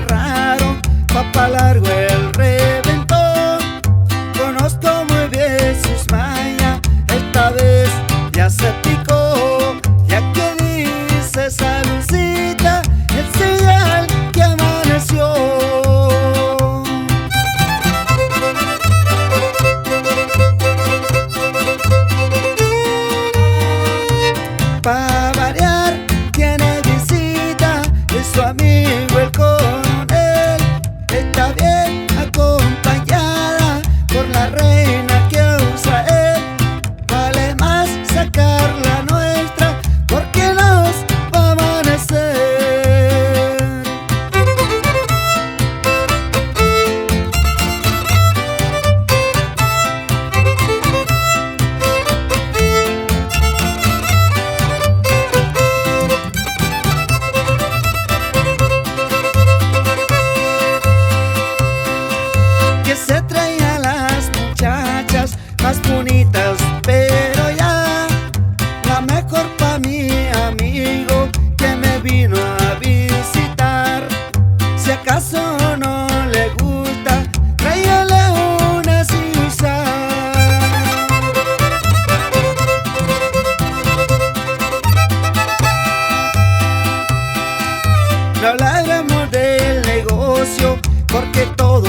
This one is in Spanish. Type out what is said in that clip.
raro, papá largo el reventón. Conozco muy bien sus mañas, esta vez ya se picó. Ya que dice Salucita, el señal que amaneció. Pa' variar tiene visita de su amigo el coronel. Está bien acompañada por la reina que usa él. Vale más sacar la nuestra porque nos va a amanecer. Que se traía a las muchachas más bonitas, pero ya la mejor pa' mi amigo que me vino a visitar. Si acaso no le gusta, tráigale una sin usar. No hablaremos del negocio porque todo